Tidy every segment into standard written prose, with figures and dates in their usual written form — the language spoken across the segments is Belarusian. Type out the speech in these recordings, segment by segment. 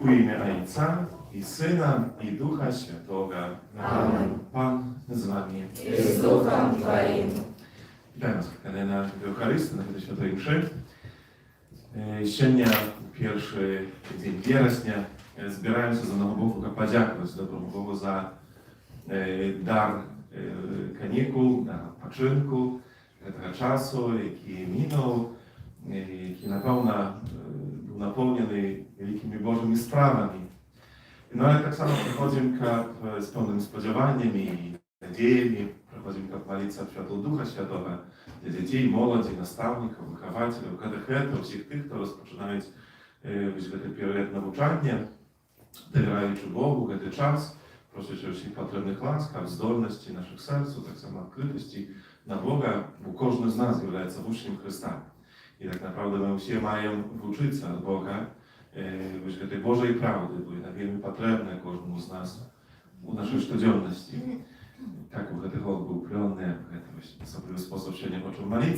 U imię Ojca i Syna i Ducha Świętego. Amen. Pan z wami. I z duchem Twoim. Witam Was, kochani, na Eucharystii, na Świętej Mszy. Сёння першы дзень верасня збіраемся за Нового Богу падзякаваць доброму Богу за дар канікул, дар адпачынку гэтага часу, які мінуў, які напэўна быў напоўнены вялікімі Божымі справамі. No ale tak samo przychodzimy z pełnymi spodziewaniami i nadziejami, przychodzimy молиться w światło Ducha Świętego dla dzieci, młodzi, nastawników, wychowawców, katechetów, wszystkich tych, którzy rozpoczynają ten period nauczania, dowierając Bogu ten czas, prosić o wszystkich potrzebnych łaskaw, zdolności naszych serc, tak samo odkrytości na Boga, bo każdy z nas jest uczniem Chrysta. I tak naprawdę my wszyscy mają uczyć się od Boga, tej Bożej prawdy, bo jest wiele potrzebne każdemu z nas u naszej codzienności. Tak, u tych był upiony, w sobie sposób się nie począł modlić,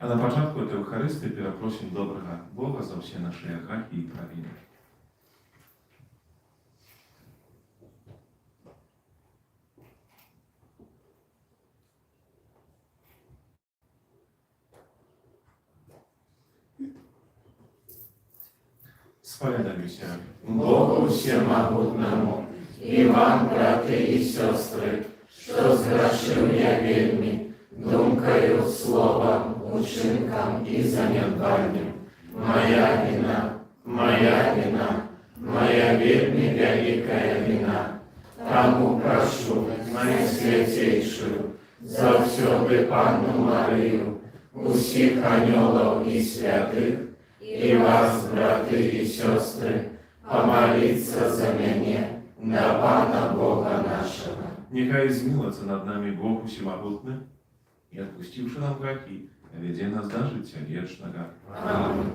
a na początku tej Eucharystii prosimy dobrego Boga za wszystkie nasze grzechy i prawiny. Spowiadamy się Богу Всемогутному, и вам, браты и сестры, что сгрешил я вельми, думкою, словом, учинком и занедбанием. Моя вина, моя вельми великая вина. Тому прошу Наисвятейшую, за всюды Панну Марию, усих анёлов и святых, и вас, браты и сестры, помолиться за меня, на Пана Бога нашего. Niechaj zmiłuje nad nami Bóg Wszechmogutny i odpuściwszy nam grzechy, wiedzie nas do życia wiecznego. Amen.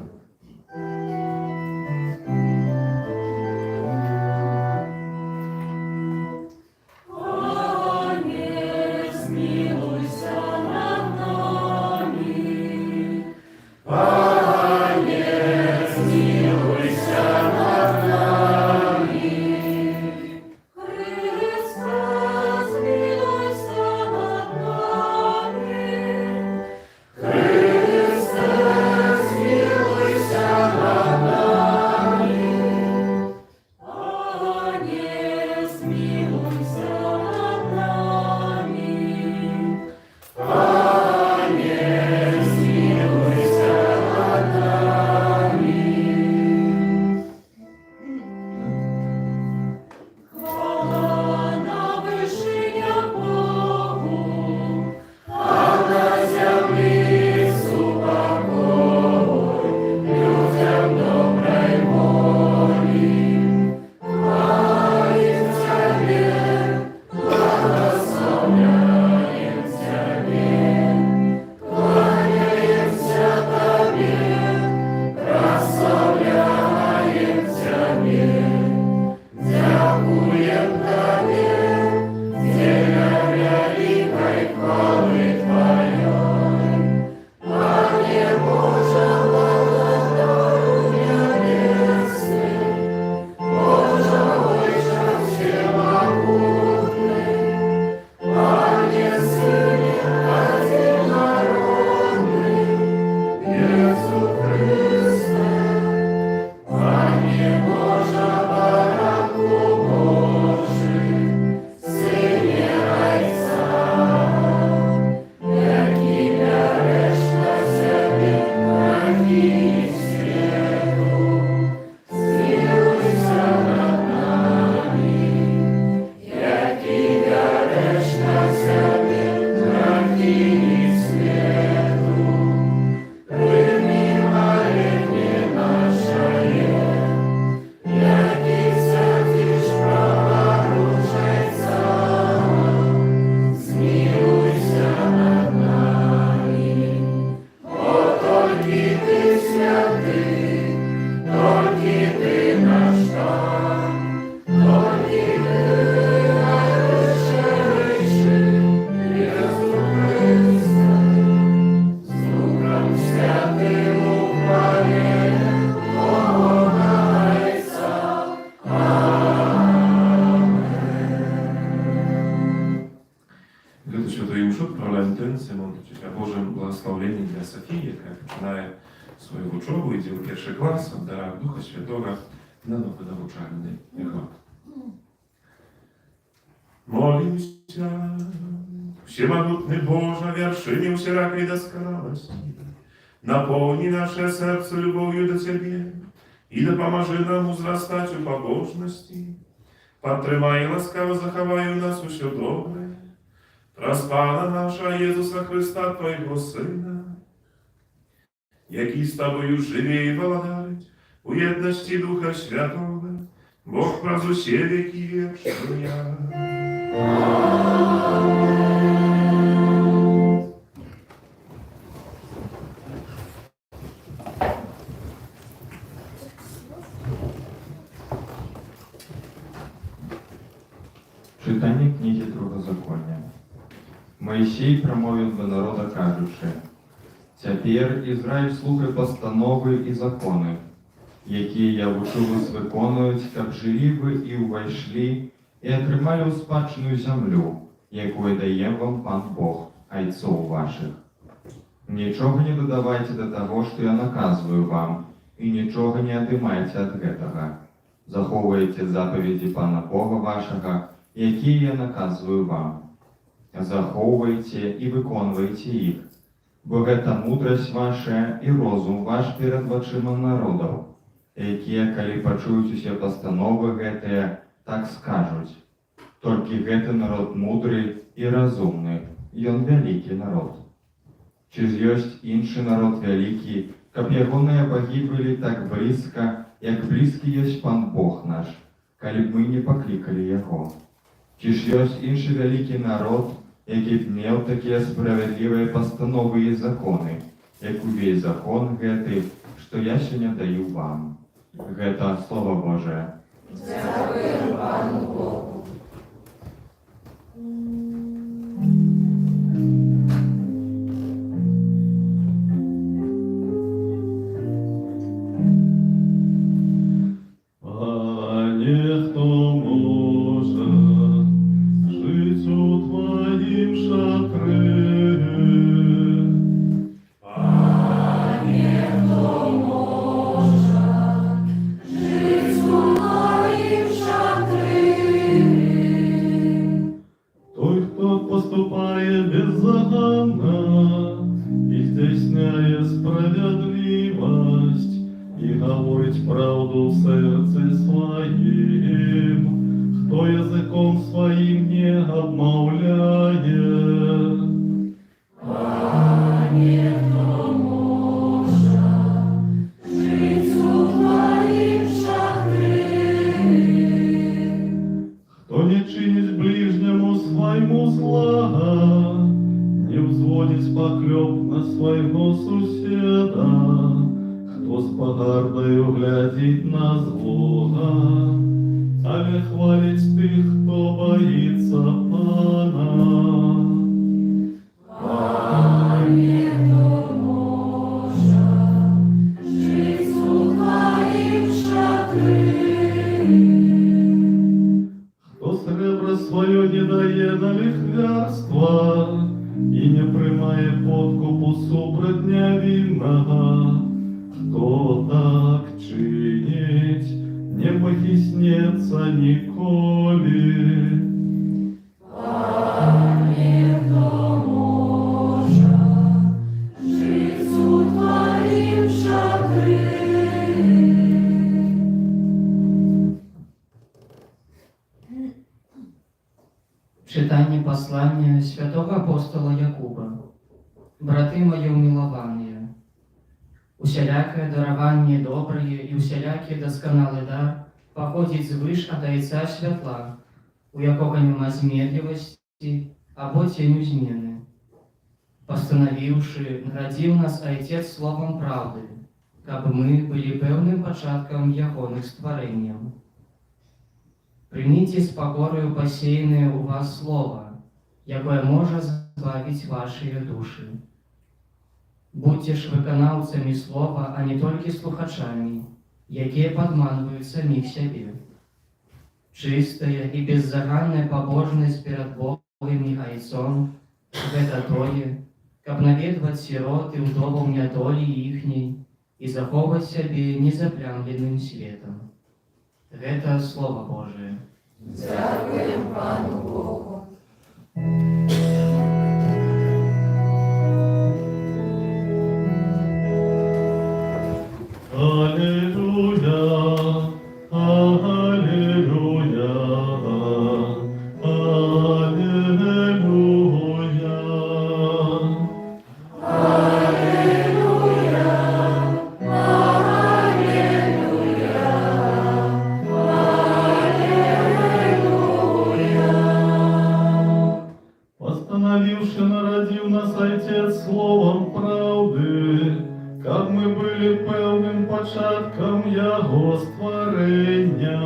святий, тільки ти наш там, тільки ти найвищий, Єсу Христе, з Духом Святим у хвалі, помагайся. В эту святую мшу пролентин Симон Чеча Божим благословенні для Софії, яка починає свою учебу, йде у перший клас, в дарах Духа Святого на новонавчальний год. Молимся, всемогутный Боже, вершине усеракой досконалости, наполни наше сердце любовью до Тебе, и да поможи нам узрастать у побожности, подтримай и ласкаво заховай у нас усё доброе, праз Пана наша Єзуса Христа, Твоего Сина, який з Тобою живе і владарить у єдності Духа Святого, Бог праз усе веки вечные. Читання книги Другозаконня. Моїсей промовив до народа, кажучи: «Тепер, Ізраїль, слухай постанови і закони, які я вучу вас виконувати, каб жили ви і увайшли, і отримали у спадщину землю, яку даєм вам Пан Бог, отцов ваших. Нічого не додавайте до того, що я наказую вам, і нічого не отимайте від гэтага. Заховуйте заповіді Пана Бога вашого, які я наказую вам. Заховуйте і виконуйте їх, бо гэта мудрость ваша і розум ваш перед вачима народов, які, коли почують усе постанови гэтыя, так скажуть: толькі гэты народ мудрый і разумны, ён вялікі народ. Чи ёсць іншы народ вялікі, каб ягоныя боги былі так близка, як близкі ёсць Пан Бог наш, калі б мы не паклікалі яго? Чи ж ёсць іншы вялікі народ, які б меў такія справядлівыя пастановы і законы, як увесь закон гэты, што я сёння даю вам». Гэта Слово Божие. Дякую Пану Богу. Пане, хто може жить у Твоїм шатрі? Пане, хто може жить у Твоїм шатрі? Той, хто поступає беззаконно і здійсняє справедливість, і говорить правду в серці своїм, хто язиком своїм не обмовляє. Пане, хто може жить у Твоїм шатрі? Хто не чинить ближнему своему зла, не взводить поклеп на своего суседа, хто з погардою глядить на злого, але хвалить тих, хто боїться Пана. Пане, хто може жить у Твоїм шатрі? Хто сребро своє не дає на лихвярство і не приймає подкупу супрудня винного, хто так чинить, не похиснеться ніколи. Пане, хто може жить у Твоїм шатрі? Читання послання святого апостола Якуба. Брати мої умиловані, усялякое дарование доброе и усялякий досконалый дар походит звыш от Отца святла, у якого нема змедливости, або тень змены. Постановивши, наградил нас Отец словом правды, каб мы былі пэўным пачаткам ягоных стварэнняў. Прыміце з пакораю пасеянае ў вас слова, якое можа збавіць вашыя душы. Будьце ж выканаўцамі слова, а не толькі слухачамі, якія падманваюць саміх сябе. Чыстая і беззаганная пабожнасць перад Богом і айцом – гэта тое, каб наведваць сірот і ўдоваў нядолі іхняй і захоўваць сябе незаплямленым светам. Гэта Слова Божие. Дякуємо Пану Богу. Аллилуйя, аллилуйя, аллилуйя. Постановивши, народил нас Отец словом правды, как мы были певным початком Его створения.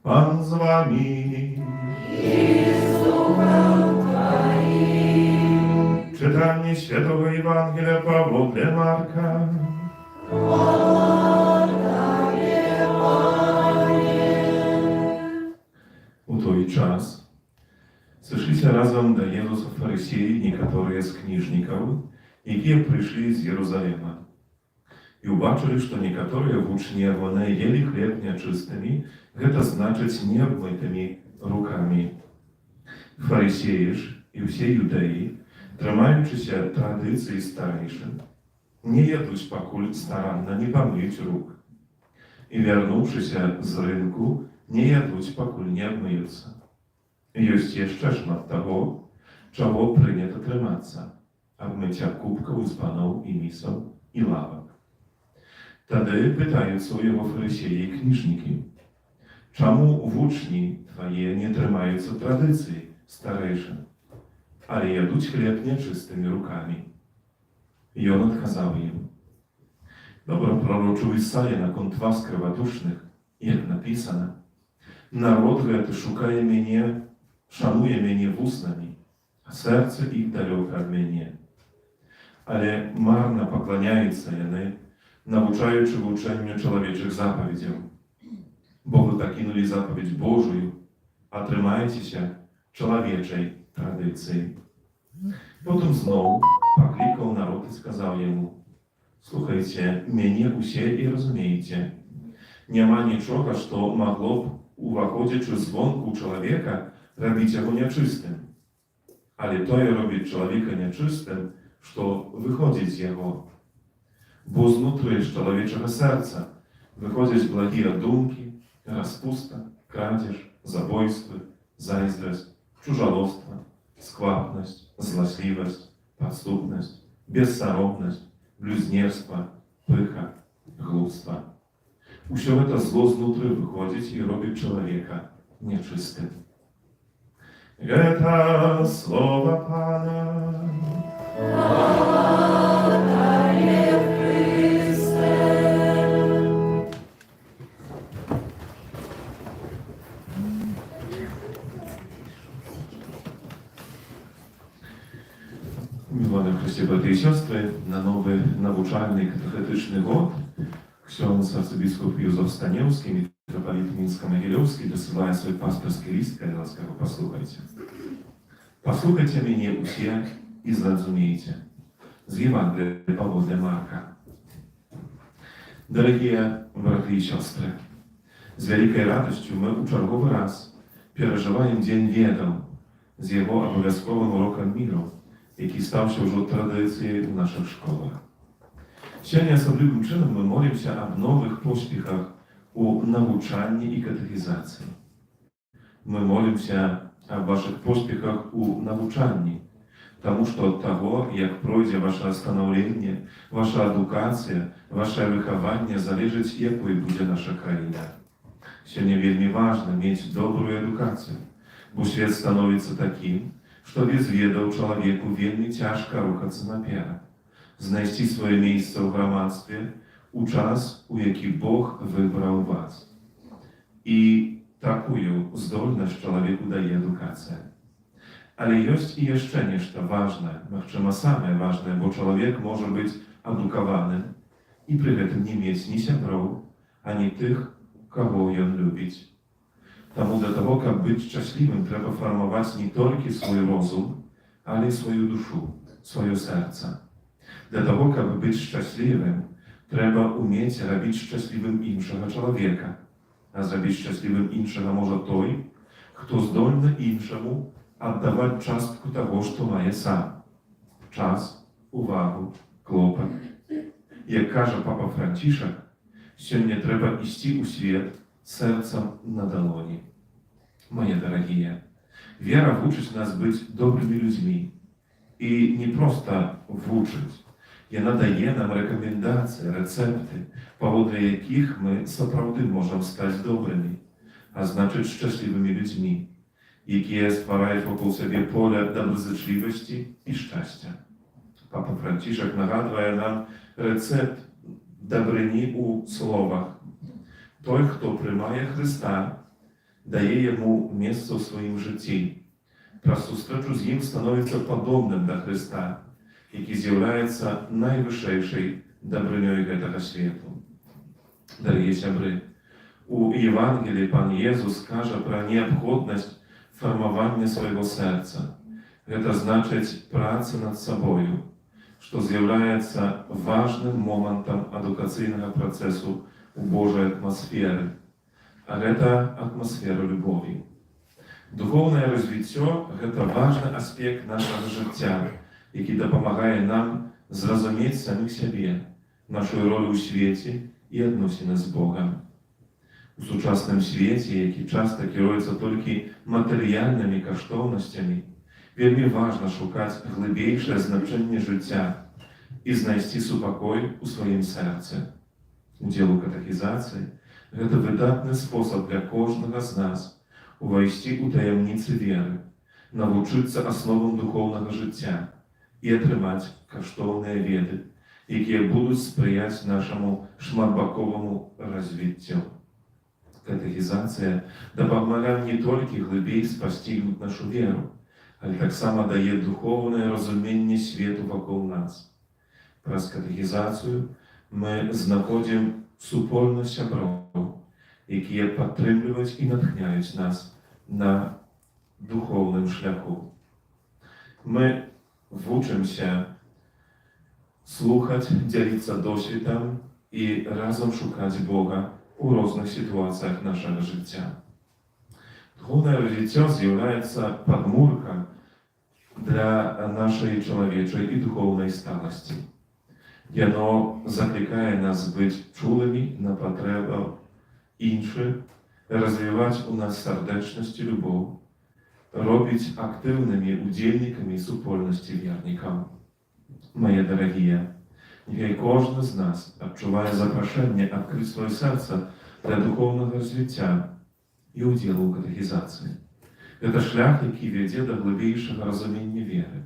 Пан з вами. Czytanie Świętego Ewangelia Pawła dla Marka. У той час сышліся разом да Езуса фарысеі некаторыя з кніжнікаў, якія прыйшлі з Єрусалема. І ўбачылі, што некаторыя вучні ягоныя елі хлеб нячыстымі, гэта значыць неабмытымі рукамі. Фарысеі ж і ўсе юдэі, трымаючыся традыцыі старэйшын, не ядуць, пакуль старанна не памыюць рук. І вярнуўшыся з рынку, не ядуць, пакуль не абмыюцца. Ёсць яшчэ шмат таго, чаго прынята трымацца: абмыцця кубкаў, збаноў і місаў і лавак. Тады пытаюцца ў яго фарысеі і кніжнікі: чаму вучні твае не трымаюцца традыцыі старэйшын, але ядуць хлеб нячыстымі рукамі? Ён адказаў ім: добра пророчыў Ісая наконт вас, крывадушных, як напісана: народ гэты шукае мяне, шануе мяне вуснамі, а сэрца іх далёка ад мяне. Але марна пакланяюцца яны, навучаючы вучэнню чалавечых запаведзяў. Бо вы пакінулі запаведь Божую, а трымаецеся чалавечай традыцыі. Потым зноў паклікаў народ і сказаў яму: слухайце, мяне усе і разумееце. Няма нічога, што магло б, уваходзячы звонку чалавека, рабіць яго нячыстым. Але тое робіць чалавека нячыстым, што выходзіць з яго. Бо знутры з чалавечага сэрца выходзяць благія думкі, распуста, крадзеж, забойствы, зайздрасць, чужалоўства, сквапнасць, зласлівасць, падступнасць, бессаромнасць, блюзнерства, пыха, глупства. Усё гэта зло знутры выходзіць і робіць чалавека нечыстым. Гэта слова Пана. Miłowane w Chryście, braty i siostry, na nowy nauczalny katechetyczny gод ksiądz arcybiskup Józef Staniewski, mitropolit Mińsko-Mogilewski dosyłaje swój pastorski list, kiedy łaskawo posłuchajcie. Posłuchajcie mnie usie i zrozumiejcie. Z Ewangelii Pawła dla Marka. Дорогие браты и сестры, з вялікай радасцю мы ў чарговы раз перажываем Дзень ведаў з яго абавязковым урокам міру, які стаўся ўжо традыцыяй у нашых школах. Сёння асаблівым чынам мы молімся аб новых поспехах у навучанні і катэхізацыі. Мы молімся аб вашых поспехах у навучанні, Тому що від того, як пройде ваше становлення, ваша едукація, ваше виховання, залежить, якою буде наша країна. Сьогодні вельми важно мати добру едукацію, бо світ становиться таким, що без ведаў чоловіку вельми тяжко рухатися наперед, знайти своє місце в громадстві у час, у який Бог вибрав вас. І такую здольność człowieku daje edukacja. Ale jest i jeszcze nešto ważne, magczyma same ważne, bo człowiek może być edukowany i przy tym nie mieć ni siabrów, ani tych, kogo on lubić. Тому для того, щоб бути щасливим, треба формувати не тільки свій розум, але й свою душу, своє серце. Для того, щоб бути щасливим, треба вміти робити щасливим іншого чоловіка. A zrobić szczęśliwym innego może той, kto zdolny innemu oddawać cząstkę tego, co ma sam. Czas, uwagę, kłopot. Jak każe Papa Franciszek, сегодня trzeba iść u świat sercem na dłoni. Moje drogie, wiara wuczyć nas być dobrymi ludźmi. I nie prosto wuczyć. Ona daje nam rekomendacje, recepty, powody jakich my naprawdę możemy stać dobrymi, a znaczyć szczęśliwymi ludźmi, jakie stwarzają wokół siebie pole dobrozyczliwości i szczęścia. Papa Franciszek nagадує nam recept dobryni u słowach. Той, kto przyjmuje Chrysta, daje Jemu miejsce w swoim życiu. Przez zustreczu z Nim stanowiится podobnym do Chrysta, jaki zjawiaється najwyższej dobrynою tego świata. Дорогі сябри, у Євангелії Пан Єсус каже про необхідність формування свого серця. Це значить працю над собою, що з'являється важним моментом едукаційного процесу у Божій атмосфері. А це атмосфера любові. Духовне розвиття – це важний аспект нашого життя, який допомагає нам зрозуміти самих себе, нашу роль у світі і відносини з Богом. У сучасному світі, який часто керується тільки матеріальними коштовностями, вельми важливо шукати глибіше значення життя і знайти супокой у своєму серці. Уділ катехізації – це видатний спосіб для кожного з нас увійти у таємниці віри, навчитися основам духовного життя і отримати коштовні веди, які будуть сприяти нашому шматбаковому розвиттю. Катехізація допомагає не тільки глибше постигнути нашу віру, але так само дає духовне розуміння світу навколо нас. Через катехізацію ми знаходимо супольну сябров, які підтримують і натхняють нас на духовному шляху. Ми вчимося слухати, ділитися досвідом і разом шукати Бога у різних ситуаціях нашого життя. Духовне життя з'являється підмурком для нашої чоловічої і духовної сталості. Воно закликає нас бути чулими на потреби інших, розвивати у нас сердечність і любов, робити активними удільниками супольності вірникам. Мої дорогі, нехай кожен з нас відчуває запрошення відкрити своє серце для духовного розвиття і уділу у катехізації. Це шлях, який веде до глибшого розуміння віри.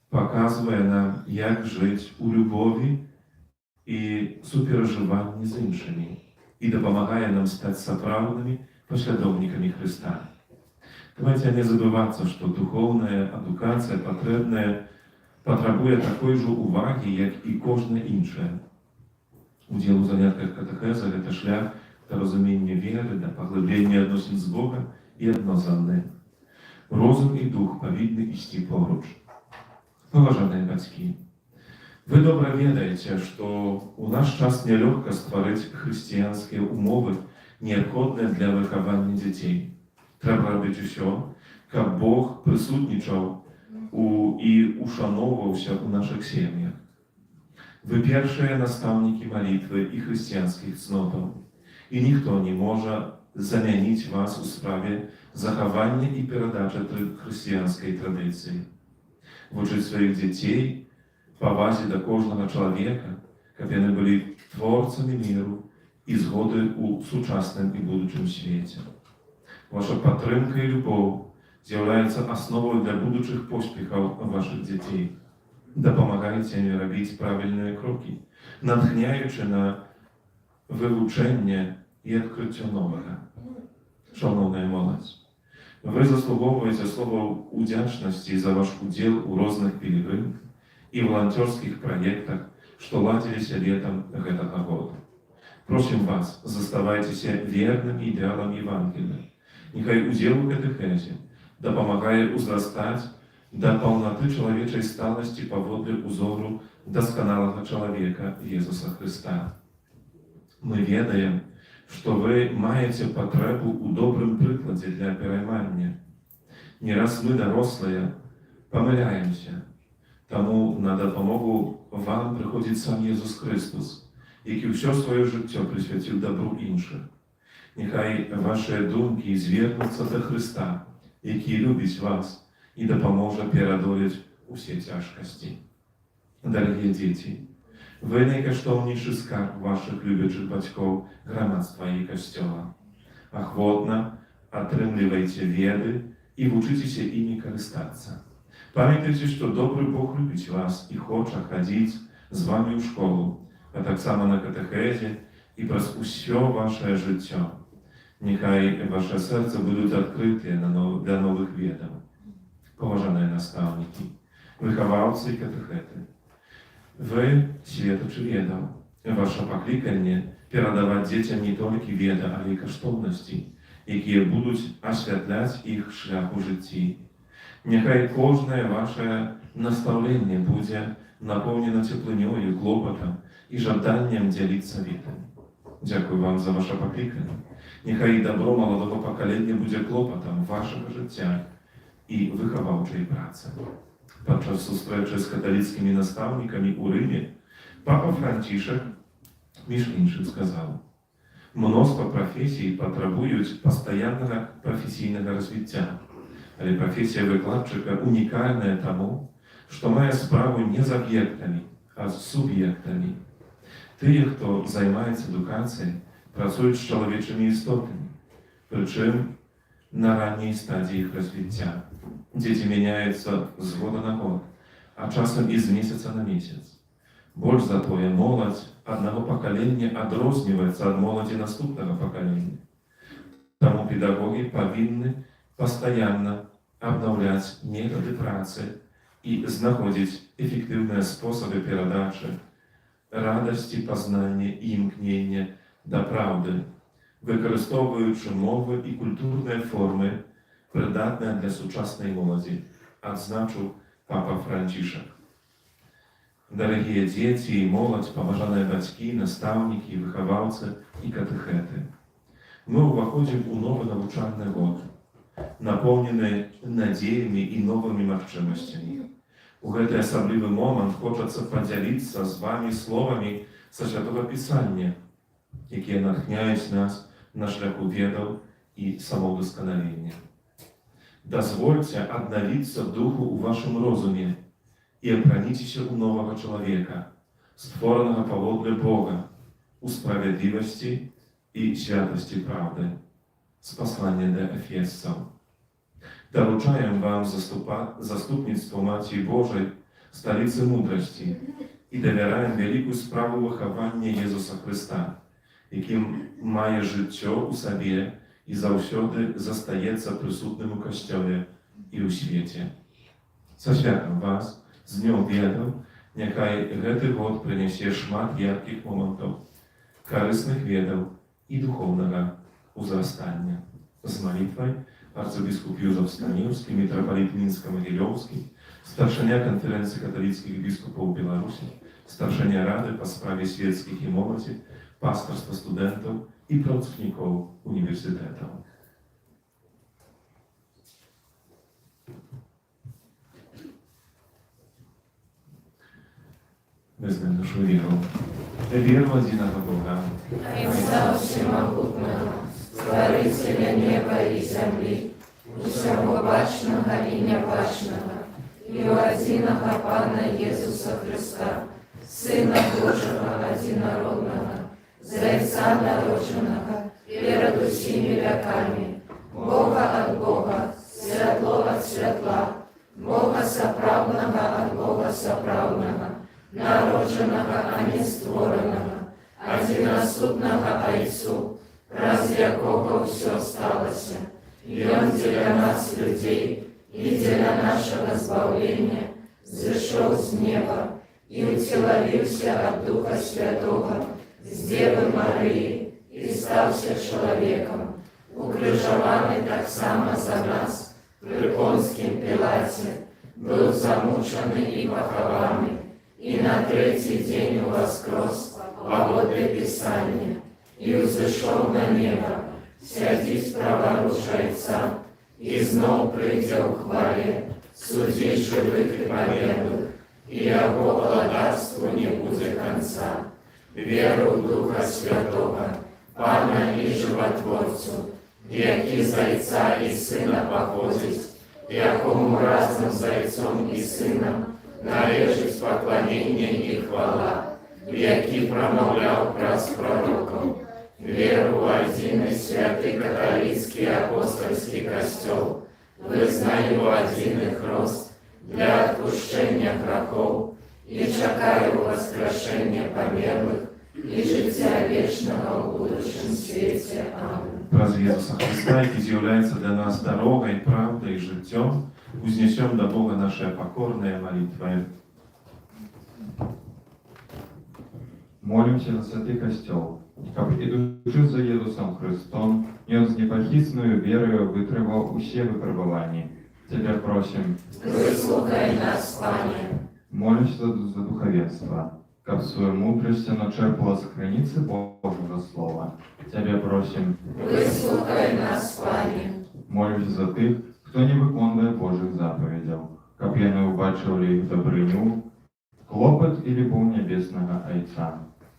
Показує нам, як жити у любові і супереживанні з іншими. І допомагає нам стати справжніми послідовниками Христа. Давайте не забываться, что духовная эдукация потребує такої ж уваги, як і кожна інша. Уділ у занятках катехеза – це шлях до розуміння віри, до поглиблення відносин з Богом і одно з одним. Розум і дух повинні йти поруч. Поважані батьки, ви добре ведаєте, що у наш час нелегко створити християнські умови, необхідні для виховання дітей. Треба робити все, щоб Бог присутнічав і ушановувався у наших сім'ях. Ви перші наставники молитви і християнських цнотів, і ніхто не може замінити вас у справі заховання і передачі християнської традиції. вучыць сваіх дзяцей павазе да кожнага чалавека, каб яны былі творцамі міру і згоды ў сучасным і будучым свеце. Ваша падтрымка і любоў з'яўляецца асновай для будучых поспехаў вашых дзяцей. Дапамагайце ім рабіць правільныя крокі, натхняючы на вывучэнне і адкрыццё новага. Шановная моладзь, вы заслугоўваеце словаў удзячнасці за ваш удзел у розных пілігрымках і валанцёрскіх праектах, што ладзіліся летам гэтага года. Просім вас, заставайцеся вернымі ідэалам Евангелія. Няхай удзел у катэхезе дапамагае ўзрастаць да паўнаты чалавечай сталасці паводле ўзору дасканалага чалавека Езуса Хрыста. Мы ведаем, што вы маеце патрэбу ў добрым прыкладзе для пераймання. Не раз мы, дарослыя, памыляемся, таму на дапамогу вам прыходзіць сам Езус Хрыстус, які ўсё сваё жыццё прысвяціў дабру іншых. Няхай вашыя думкі звернуцца да Хрыста, які любіць вас і дапаможа пераадолець усе цяжкасці. Дарагія дзеці, вы найкаштоўнейшы скарб вашых любячых бацькоў, грамадства і касцёла. Ахвотна атрымлівайце веды і вучыцеся імі карыстацца. Памятайце, што добры Бог любіць вас і хоча хадзіць з вамі ў школу, а таксама на катэхезе і праз усё вашае жыццё. Няхай ваше сэрцы будуць адкрытыя для новых ведаў. Паважаныя настаўнікі, выхаваўцы і катэхеты, вы светачы ведаў. Ваше пакліканне перадаваць дзецям не толькі веды, але і каштоўнасці, якія будуць асвятляць іх шлях у жыцці. Няхай кожнае ваше настаўленне будзе напоўнена цеплынёю, клопатам і жаданнем дзяліцца ведамі. Дзякую вам за ваше пакліканне. Няхай дабро маладога пакалення будзе клопатам вашага жыцця і выхаваўчай працы. Падчас сустрэчы з каталіцкімі настаўнікамі ў Рыме папа Францішак між іншым сказаў: «Мноства прафесій патрабуюць пастаяннага прафесійнага развіцця, але прафесія выкладчыка унікальная таму, што мае справу не з аб'ектамі, а з суб'ектамі. Тыя, хто займаецца адукацыяй, працуюць з чалавечымі істотамі, прычым на ранняй стадіі іх развіцця. Дзеці мяняюцца з года на год, а часам і з месяца на месяц. Больш за тое, моладзь аднаго пакалення адрозніваецца ад моладзі наступнага пакалення. Таму педагогі павінны пастаянна абнаўляць метады працы і знаходзіць эфектыўныя спосабы перадачы радасці пазнання і імкнення да праўды, выкарыстоўваючы мовы і культурныя формы, прыдатныя для сучаснай моладзі, адзначыў папа Францішак. Дарагія дзеці і моладзь, паважаныя бацькі, настаўнікі, выхаваўцы і катэхеты, мы ўваходзім у новы навучальны год, напоўнены надзеямі і новымі магчымасцямі. У гэты асаблівы момант хочацца падзяліцца з вамі словамі са Святога Пісання, якія натхняюць нас на шляху ведаў і самаўдасканалення. Дазвольце аднавіцца духу ў вашым розуме і апраніцеся ў новага чалавека, створанага паводле Бога, у справядлівасці і святасці правды. З паслання да Эфесцаў. Даручаем вам заступніцтво Маці Божай, сталіцы мудрасці, і давяраем вялікую справу выхавання Езуса Хрыста, якім мае жыццё ў сабе і заўсёды застаецца прысутным у касцёле і ў свеце. Са святам вас, з днём ведаў, няхай гэты год прынясе шмат яркіх момантаў, карысных ведаў і духоўнага ўзрастання. З малітвай арцыбіскуп Юзеф Станіўскі, мітрапаліт Мінска-Магілёўскі, старшыня канферэнцыі каталіцкіх біскупаў Беларусі, старшыня рады па справе свецкіх і моладзі, пастарства студэнтаў і працаўнікоў універсітэтаў. Wyznam naszą wierą. Wierą одиного Бога, Отца Всемогутного, Створителя неба и земли, усього бачного і небачного, і у одиного Пана Єсуса Христа, Сина Божого одинородного, Зайца народженого, перед усіми веками, Бога от Бога, святло от святла, Бога соправдного от Бога соправдного, народженого, а не створеного, одиносутного Отцу, раз якого все сталося, і Он для нас, людей, і для нашого збавлення, зійшов з неба, і утіловився от Духа Святого, з Деви Марії, і стався чоловіком, укрижований так само за нас, при Понтськім Пілаті, був замучений і похований, і на третій день воскрес, погоди Писання, і взійшов на небо, сядіть праворуч Отця, і знов прийде у хвалі, судіть живих і померлих, і Його владарству не буде конца. Віру в Духа Святого, Пана і Животворцю, який з Отця і Сина походить, якому разом з Отцом і Сином належить поклонення і хвала, який промовляв праз пророков, віру в один і святий католицький апостольський костел, визнаю один і хрост для відпущення грехов і чекаю воскрешення померлих і життя вічного у будущем світі. Амінь. Праз Єсуса Христа, який з'являється для нас дорогою, правдою і життям, узнесем до Бога наше покорне молитви. Молимся за святый костел, как ідучи за Єсусом Христом, і Он з непохитною вірою витривав усі випробування. Тебе просим, Вислухай нас, Пане. молимся за духовенство, как свою мудрость оно черпало с храницы Божьего Слова. Тебе просим, Вислухай нас, Пане. молимся за тих, хто не виконує Божих заповідей, как я не убачив їх добриню, клопот і любов небесного Отця.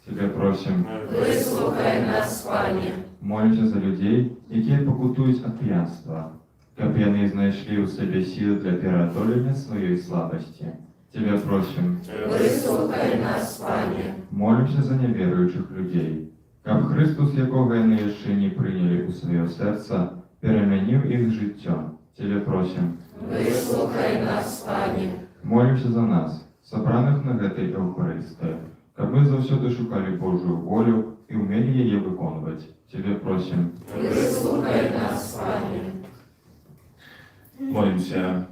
Тебе просим, Вислухай нас, Пане. молимся за людей, які покутують від п'янства, как вони знайшли у себе сили для переодолення своєї слабості. Тебе просим, Вислухай нас, Пане. молимся за неверуючих людей, как Христос, якого вони ще не прийняли у своє серце, перемінив їх життя. Тебе просим, Вислухай нас, Пане. молимся за нас, собраних на этой Евхаристии, как мы завсёды шукали Божию волю и умели ее виконувати. Тебе просим, Вислухай нас, Пане. Молимся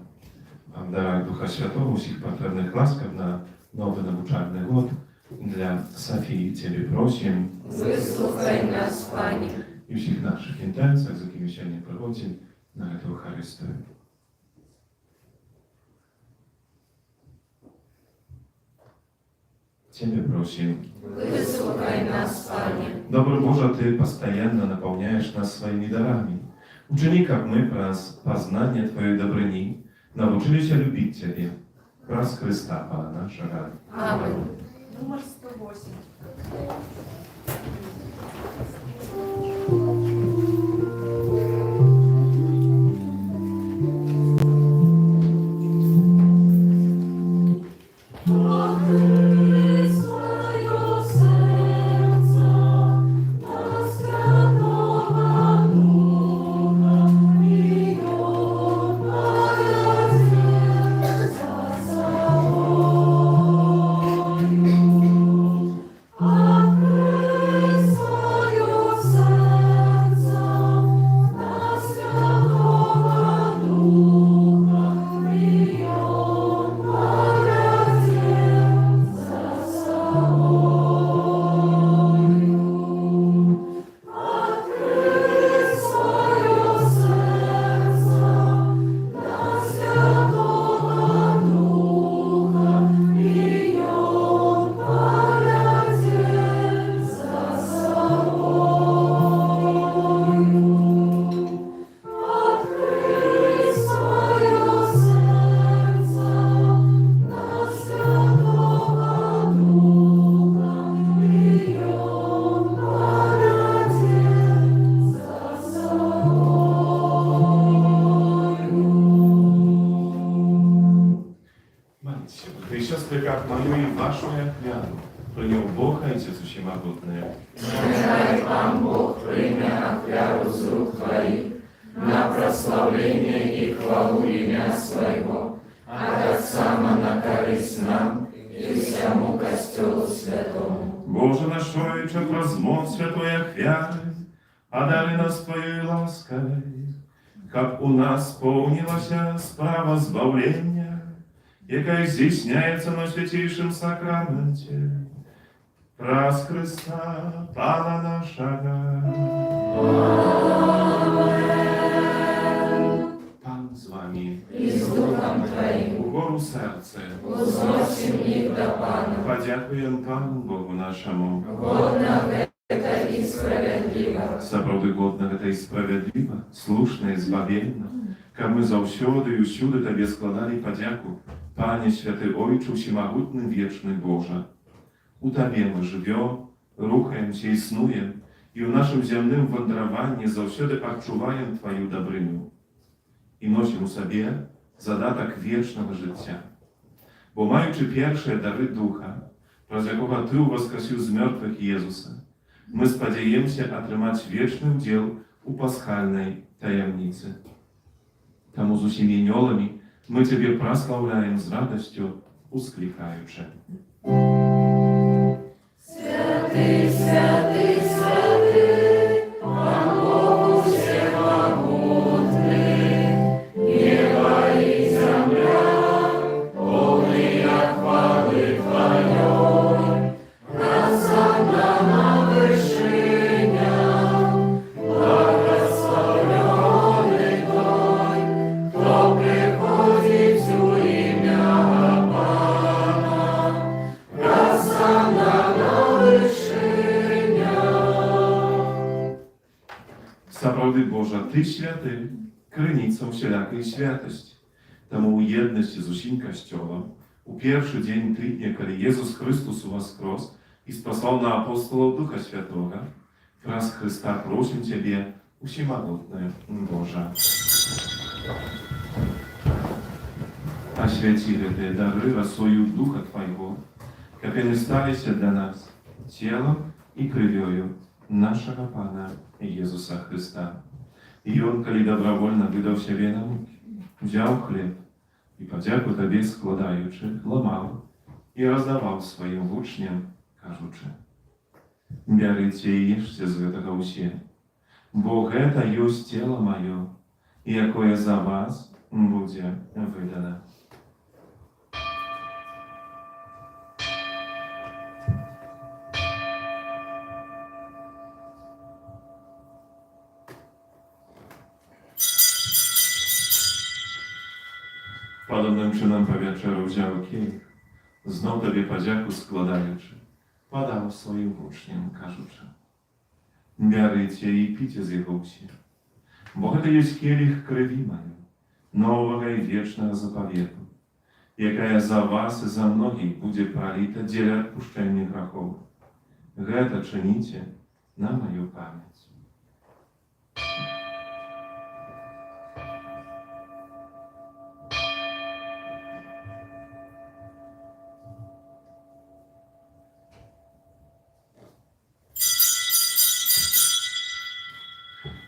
о дарах Духа Святого, усіх потрібних ласкав на новий навчальний год. Для Софії Тебе просим. Вислухай нас, Пане. І всіх наших інтенціях, за якими сьогодні проводимо на эту Евхаристію. Тебе просим. Вислухай нас, Пане. Добрый Боже, Ты постоянно наполняешь нас своими дарами. Учини, как мы, праз познание Твоей добрыни, научились любить Тебя, праз Христа, Пана нашего. Амінь. Номер 108. Свою сам Бог прийме офяру з рук Твоих на прославление и хвалу имя Своего, а так само на корысть нам и всему Костелу Святому. Боже наш Отче, прозмов святой офяры, одари нас Твоей лаской, как у нас сповнилась справа збавления, яка здійсняється на святейшем сакраменте, раз Христа, Пана нашего. Pan z Wami, И с Духом Твоим ugoru serce, узносим их до Пана. podziękuję Panu Bogu naszemu. Годно это и справедливо. Сапраўды годна гэта і справядліва, слушна і збавенна, каб мы заўсёды і ўсюды Табе складалі падзяку, Пане Святы Ojcu Всемагутны Вечны Божа. У Табе мы жывём, рухаемся, існуем, і ў нашым зямным вандраванні заўсёды адчуваем Тваю дабрыню. І носім у сабе задатак вечнага жыцця. Бо маючы першыя дары Духа, праз якога Ты ўваскасіў з мёртвых Езуса, мы спадзяемся атрымаць вечны ўдзел у пасхальнай таямніцы. Таму з усімі анёламі мы Цябе праслаўляем з радасцю, усклікаючы. Святый, святый, святый, Пан Бог всемогутный, небо и земля, полные хвалы Твоей, Хосанна на вершинях, благословенный Той, кто приходит в имя Пана. Хосанна на вершинях. Сапраўды Божа, Ты святы, крыніца ўсялякай святасці. Таму ў еднасці з усім Касцёлам, у першы дзень тыдня, калі Езус Христус уваскрос і спаслаў на апостолаў Духа Святога, праз Христа просім Цябе, усемагутны Божа. Асвяці гэтыя дары расою Духа Твайго, каб яны сталіся для нас целам і крывёю нашага Пана Езуса Христа. І Ён, калі добровольно выдаў сябе на мукі, взяў хлеб і падзяку Табе складаючы, ламаў і раздаваў сваім вучням, кажучы: «Бярыце і ешце з гэтага ўсе, бо гэта ёсць цела маё, якое за вас будзе выдана». Podobnym czynem po wieczeru wziął kielich, znów Tobie podzięku składający, podał swoim uczniom, każuczy: «Бярыце i picie z jego usie, bo to jest kielich krwi mojej, nowego i wiecznego zapowiedu, jaka za was i za mnogich będzie pralita dla odpuszczenia grzechów. Гэта czynicie na moją pamięć».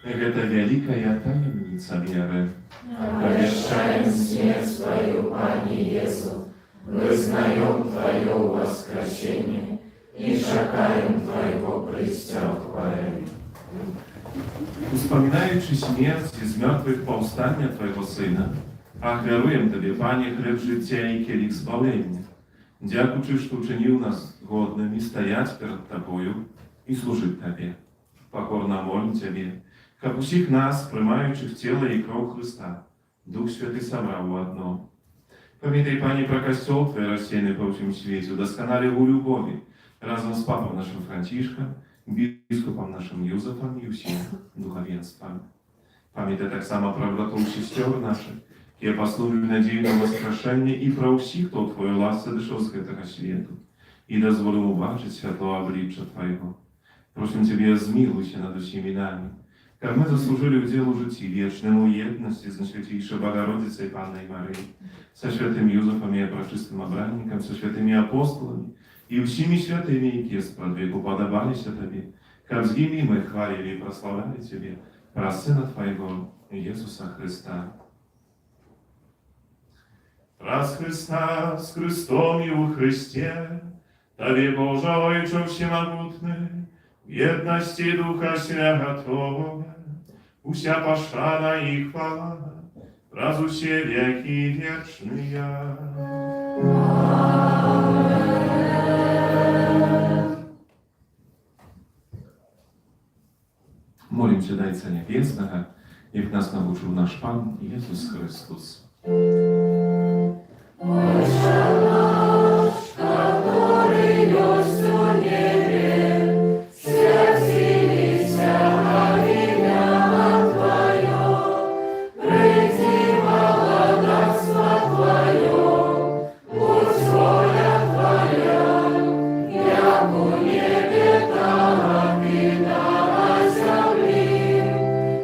Гэта вялікая таямніца веры. Обещаем смерть Твою, Пане Иису, вызнаем Твое воскресение и шакаем Твоего прыścia хваления. Wspominając śmierć z mертвых powstania Twojego Syna, ахвяруем Тебе, Panie, chleb życia i kielich zbawienia. Dziękuję, że uczynił nas godnymi stajać przed Tobою i służyć Tobie. Покорно молим Ciebie, как усіх нас, приймаючи тіло і кров Христа, Дух Святий собрав у одно. Пам'ятай, Пані, про Костел Твій розсіяний по всьому світі, удосконали у любові, разом з папом нашим Францишком, біскупом нашим Юзефом і усім духовенством. Пам'ятай так само про братов сестер наших, які послужили надію на воскрешення, і про усіх, хто Твою ласку дійшов з гэтага світу, і дозволив убачити святого обличчя Твоего. Просим Ciebie, zmiłuj się nad усіми нами, как мы заслужили удел у житті вічному єдності з Найсвятейшою Богородицею Панною Марією, со святим Юзефом і пречистим обранником, со святими апостолами і всіми святими, які сподвіку подобалися Тобі, как згими мы хвалили и прославляли Тебе, про Сына Твоего, Иисуса Христа. Раз Христа с Христом и у Христе, Тобі, Боже Ойче всемогутний, в єдності Духа Святого, уся пошана и хвала, раз усе веки вечные. Молимся Дайца Небесного, як нас навчив наш Пан Ісус Христос. Отче наш, который есть в небе, святится имя Твое, приди благодатство Твое, будь воля Твоя, як у небе, так и на земле.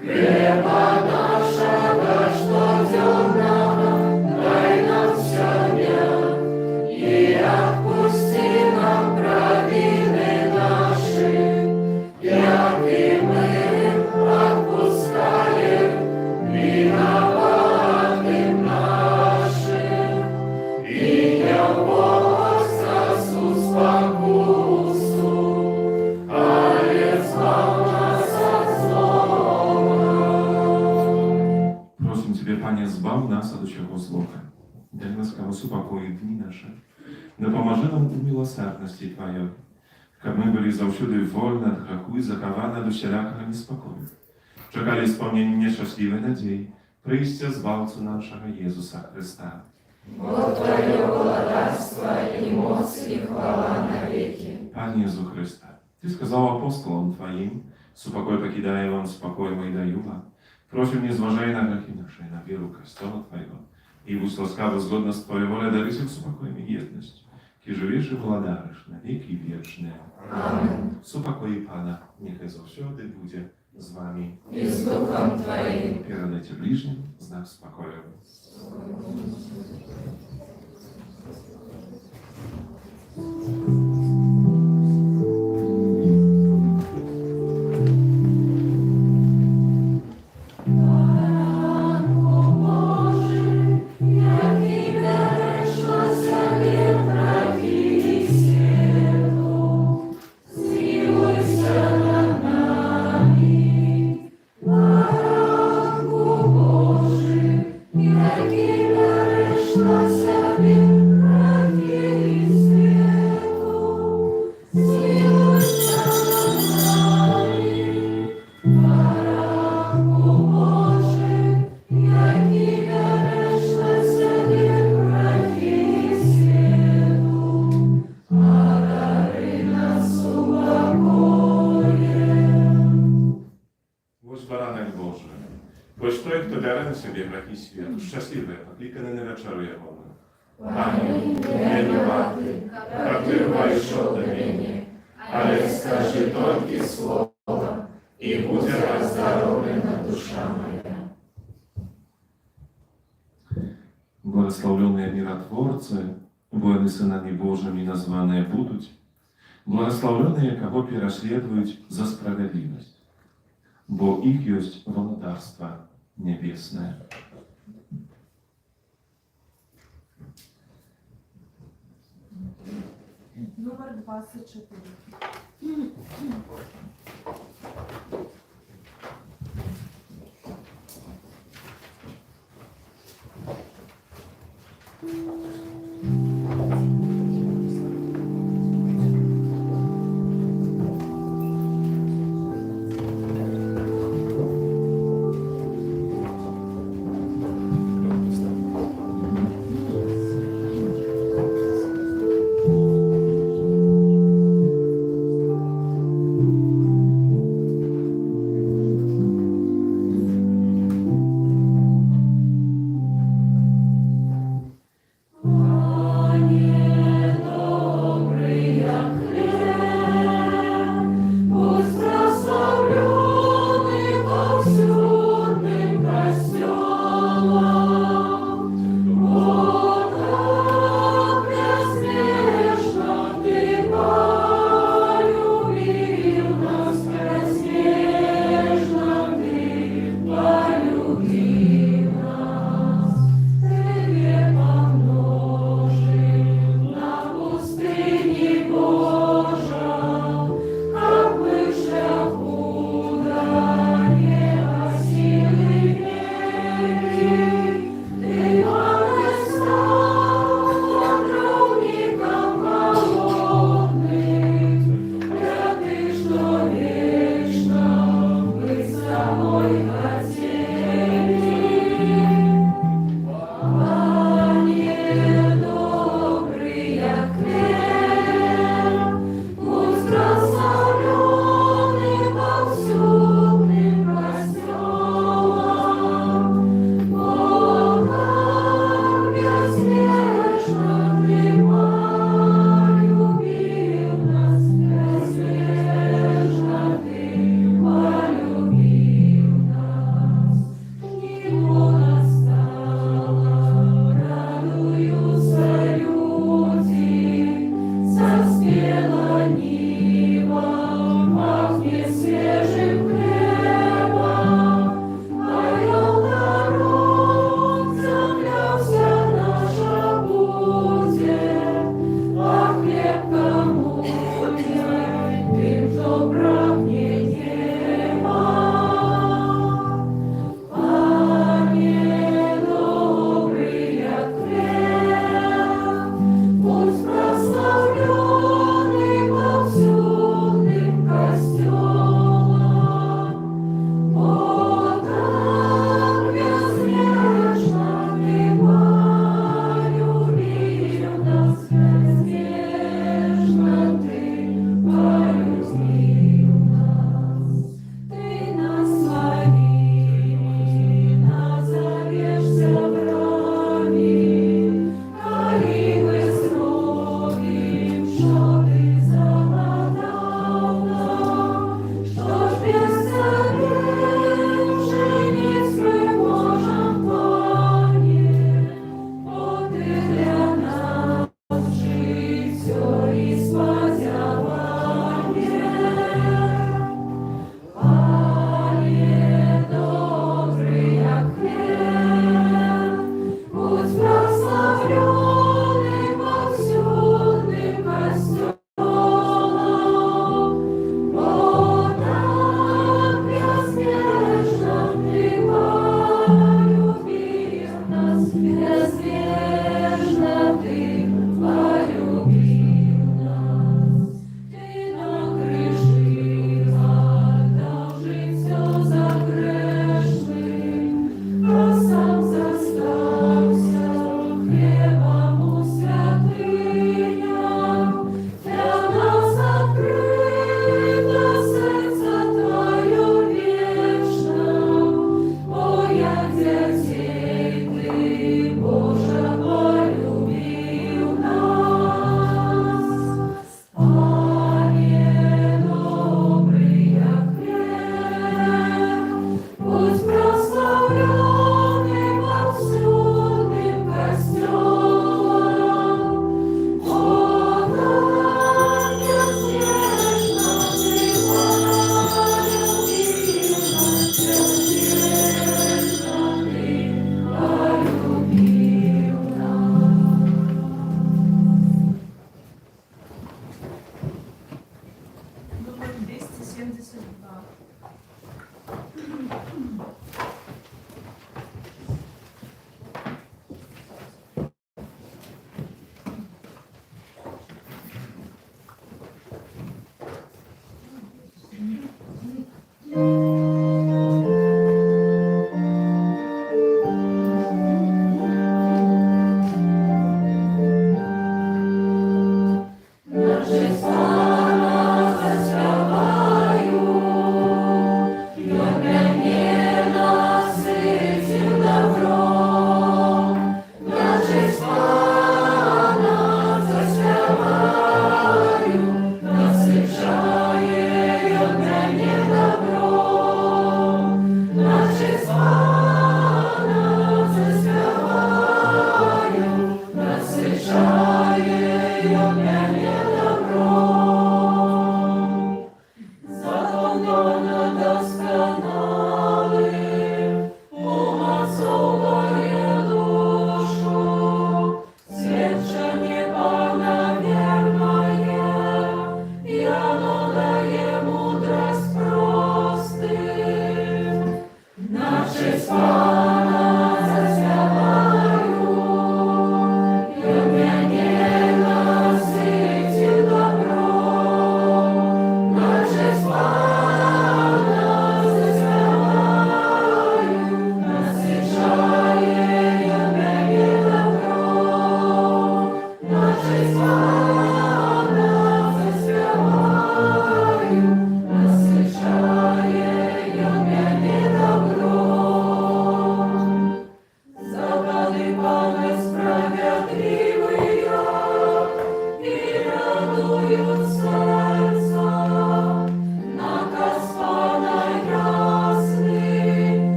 Хлеба нашего, что дневного, дай нам сегодня, и отпусти нам провины наши, як и мы отпускаем виноватым нашим. И не вводь нас в спокусу, а избавь нас от злого. Просим Тебе, Пане, збав нас от усього злого. Дай ласкаво супокої дні наші. Допоможи нам у милосердності Твоєї, как мы были завсюди вольны от греху и закованы до всякого неспокою. Чекали исполнения несчастливой надеи, прийстя Збавцу нашего Иисуса Христа. Бо Твое владарство и мощь и хвала навеки. Пане Иисус Христа, Ты сказал апостолам Твоим, супокой покидая вам, спокой мой даю вам. Просим, не зважай на грехи наши, на веру Христова Твоего, и будь ласкаво згодно с Твоей волей дарись их супокоем и едностью, ки живешь и владариш на веки вечные. Amen. Супокой Пана, нехай завсёды буде з вами. И с Духом Твоим. Передайте ближним знак спокоя. Choć той, хто бере на себе грехи світу, щасливий, покликаний на вечеру Його. Пане, я не вартий, как Ты войшов до меня, але скажи только слово, и будет оздоровлена душа моя. Благословленные миротворцы, воины сынами Божьими названные будут, благословленные, кого переследуют за справедливость, бо их есть володарство небесное. Номер 24.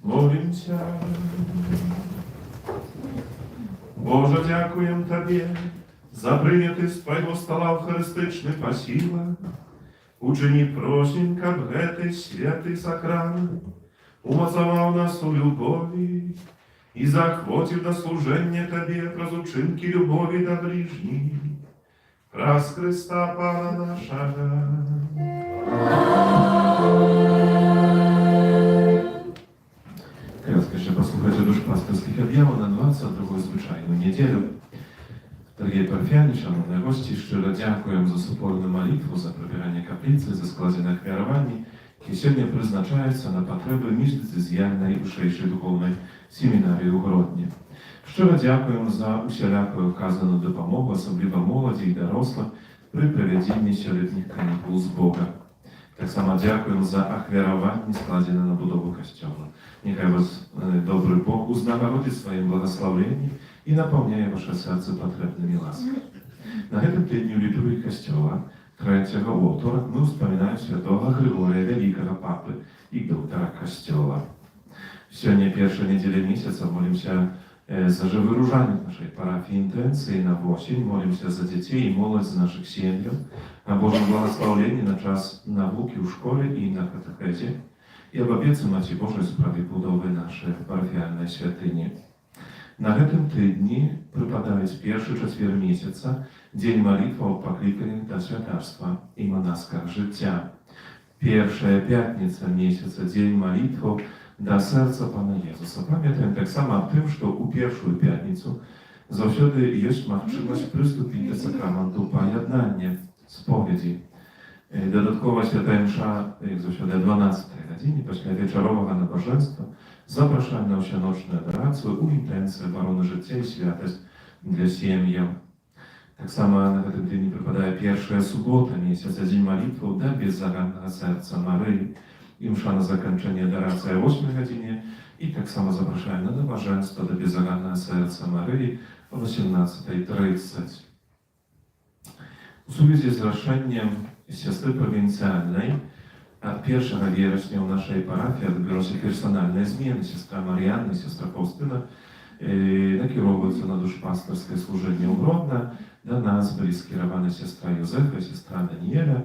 Молимся. Боже, дякуем Тебе за прийнятий з Твоего стола евхаристичний посіла. Учини просим, как этой святый сакран умацовал нас у любови и захватив до служения Тебе разучинки любови до ближней. Раз Христа Пана нашего. Teraz jeszcze posłuchajcie duszpasterskich objawu na 22 zwyczajną niedzielę. Дорогі парафіяни, шановні гості, щиро дякуємо за супорну молитву, за прибирання каплиці, за складене хвірування, які сьогодні призначаються на потреби міждецизіальної вищої духовної семінарії у Гродні. Щиро дякуємо за усіляку вказану допомогу, особливо молоді і дорослих, при проведенні щолітніх канікул з Бога. Так само дякуємо за ахвірування, складене на будову костьола. Нехай вас добрий Бог узнагородить своїм благословенням i napełniają wasze serce potrzebnymi łaskami. Na tym tygodniu liturgii Kościoła, 3 autora, my wspominamy świętego Grygoria Wielkiego Papy i doktora Kościoła. Сегодня pierwsze niedzielę miesiąca modlimy się za żywe różanie naszej parafii intencji na włosień, modlimy się za dzieci i młodzież z naszych siedliów, na Boże błogosławienie na czas nauki w szkole i na katechezie i об обеце Матери Божией w sprawie budowy naszej parafialnej świątyni. Na tym tygodniu przypadає pierwszy czwartek miesiąca, dzień modlitwy o poklикaniu do świętostwa i monaskiego życia. Pierwsza piątnica miesiąca, dzień modlitwy do serca Pana Jezusa. Pamiętajmy tak samo o tym, że u pierwszą piątnicę zawsze jest możliwość przystąpić do sakramentu pojednania, spowiedzi. Dodatkowo święta msza, jak zawsze o 12 godzinie, после wieczorowego nabożeństwa, zapraszamy na osianoczne adoracje u intencji obrony życia i świętość dla семьи. Tak samo na tym dniu przypadaje pierwsza sobota miesiąca, dzień modlitwy do bezzagadnego serca Maryi i msza na zakończenie adoracji o 8 godzinie i tak samo zapraszamy na nabożeństwo do bezzagadnego serca Maryi o 18:30. W związku z rozszerzeniem siostry prowincjalnej od 1 września w naszej parafii odbiorą się personalne zmiany. Siostra Marianna i siostra Faustyna nakierowujące na duszpasterskie służenie u Grodna. Do nas byli skierowane siostra Józefa i siostra Daniela,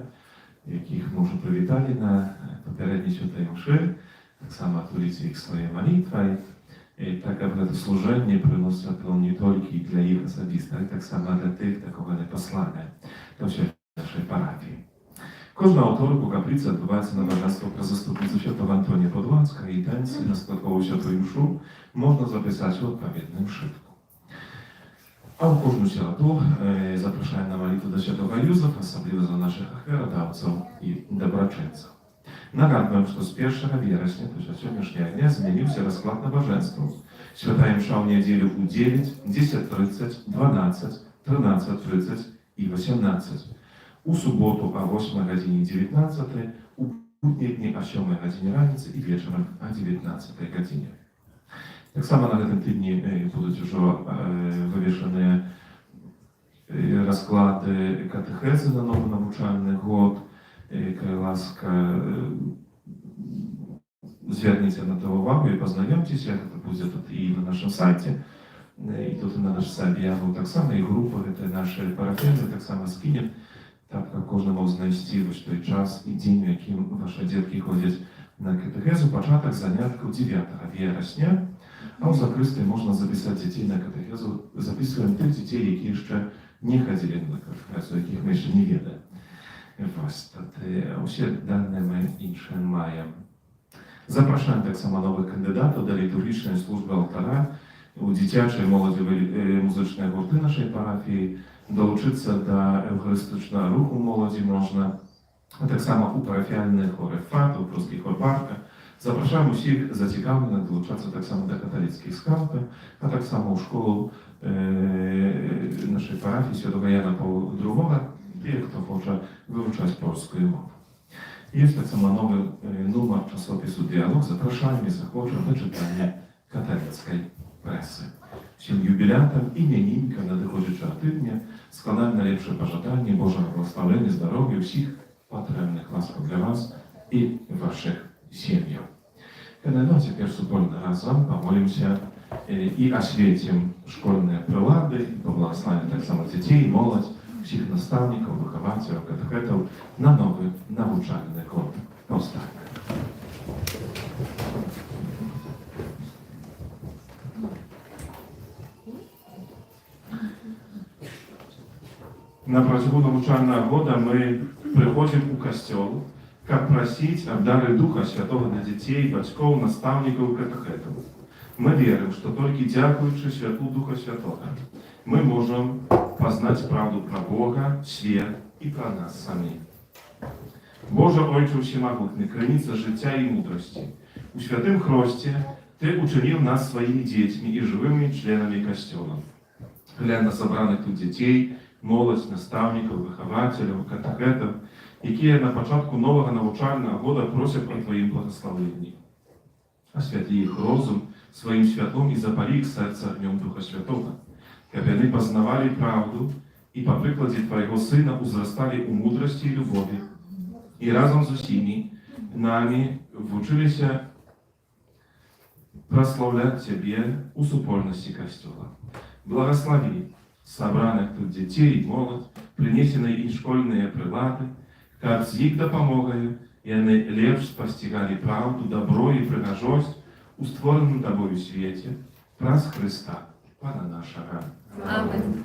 jakich może przywitali na poprzedniej świętej mszy. Tak samo otworzycie ich swoje modlitwy. Tak aby to służenie приносило nie tylko dla ich osobistych, ale tak samo dla tych, kogo nie posłane do naszej parafii. Кожного autorku kaplicy odbywa się nabożeństwo pro zastupnictwo świętego Antonia Podłącka i intencji na składkową świętą mszu można zapisać w odpowiednim szybku. A w każdą środę zapraszamy na modlitwę do świętego Józefa, особливо za naszych ofiarodawców i dobroczyńców. Nagадуємо, що з 1 września, to jest dzisiejszego dnia, zmienił się rozkład nabożeństwa. Święta msza w niedzielę u 9, 10:30, 12, 13:30 i 18. U sobotu o 8 godzinie 19, u budnie dni o 7 godzinie ranicy i wieczorem o 19 godzinie. Tak samo na tym tygodniu będą już wywieszone rozkłady katechezy na nowy nauczalny głód. Łaska, zwiernicie na to uwagę i poznajomcie się, to będzie тут i na naszym sajcie, i tutaj na naszym sajcie tak samo i grupy te nasze parafialne, tak samo skinie, tak jak każdy ma znaleźć ten czas i dzień, w jakim wasze dzieci chodzą na katechezę. Początek zaniatków 9 września, a u zakrysty można zapisać dzieci na katechezę. Zapisujemy tych dzieci, jakie jeszcze nie chodzili na katechezę, jakich my jeszcze nie wiemy. Właśnie, te dane my inne mają. Zapraszam tak samo nowych kandydatów do liturgicznej służby altara, u dziecięcej młodzi muzycznej grupy naszej parafii, dołączyć się do eucharystycznego ruchu młodzi można, a tak samo u parafialnych chorów fatów, polskich chorbarka. Zapraszamy wszystkich zaciekawionych dołączać się tak samo do katolickiej skałpy, a tak samo u szkół naszej parafii świętego Jana Pawła II, tych, kto chce wyuczać polską mowę. Jest tak samo nowy numer czasopisu Dialog. Zapraszamy i zachęcam do czytania katolickiej prasy. Всім юбілятам, іменинникам надходячого тижня складаємо najlepsze pożądanie Bożego błogosławienia, zdrowia, всіх потрібних ласкав для вас і ваших сім'їв. No теперь супольно разом помолимся и осветим школьные прилады, и поблагословим так само детей, молодь, всех наставников, выхователей, катехетов на новый навчальный год. Повстаньте. На протягу навчального года мы приходим у костел, как просить об даре Духа Святого для детей, батьков, наставников и катехетов. Мы верим, что только дякуючи Святу Духа Святого, мы можем познать правду про Бога, свет и про нас самих. Боже Ojcze Всемогутний, криниця життя і мудрості, у святым Христе Ты учинил нас своими детьми и живыми членами Костела. Глянь на собраних тут детей, молодь, наставників, вихователів, катехетів, які на початку нового навчального года просять про Твоїм благословенні. Освяти їх розум своїм святом і запали їх серце огнем Духа Святого, щоб вони познавали правду і по прикладі Твоего Сина узрастали у мудрості і любові, і разом з усіми нами вчилися прославлять Тебе у супольности Костола. Благослови собранных тут детей и молодь, принесенные им школьные прилады, как с их допомогою, и они лепш постигали правду, добро и пригожость у створенном Тобою свете, праз Христа, Пана нашего. Аминь.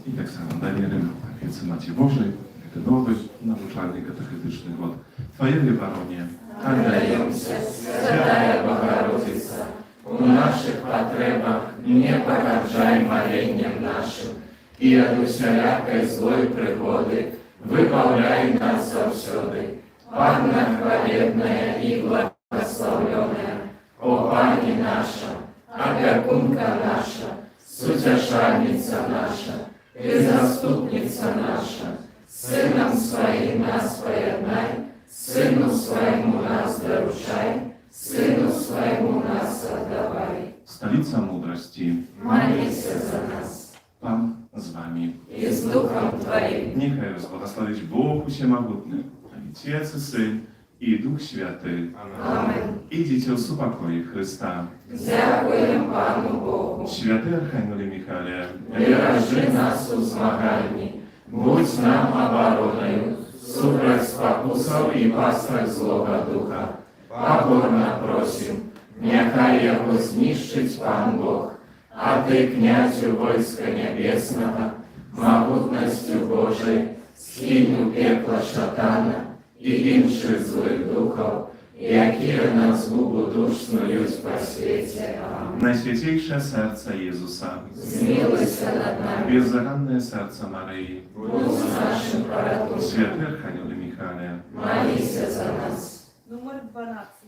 I tak samo doверим Отец Матери Божией, это новый навчальный катехетичный год. Твоей Бароне, Отдаемся, Святая Богородица, у наших потребах не погоржай молением нашим, и от усялякой злой пригоды выбавляй нас завсёды. Панна хвалебная и благословленная, о Пани наша, опекунка наша, сутешальница наша, и заступница наша, Сыном Своим нас поеднай, Сыну Своему нас доручай, Сыну Своему нас отдавай. столица мудрости, Молися за нас, Pan z Wami. и с Духом Твоим. Niechaj was błogosławić Bóg Всемогутny, Ojciec, Syn i Duch Święty. Аминь. Idźcie w pokoju Chrysta. Дякуємо Пану Богу. Święty Archaniolie Michale, Бережи нас у змаганні, будь нам обороною, супроть спокусов и пасток злого духа. Покорно просим, нехай його знищить Пан Бог, а Ти, князю войска небесного, могутностью Божией, скинь у пекла шатана и інших злих духов, які на згубу душ снують по світі. Амінь. Najświętniejsze serce Jezusa, Змілуйся над нами, bezzaradne serce Maryi, будь з нашим порятунком. Święty Archaniolie Michale, Молися за нас. Номер 12.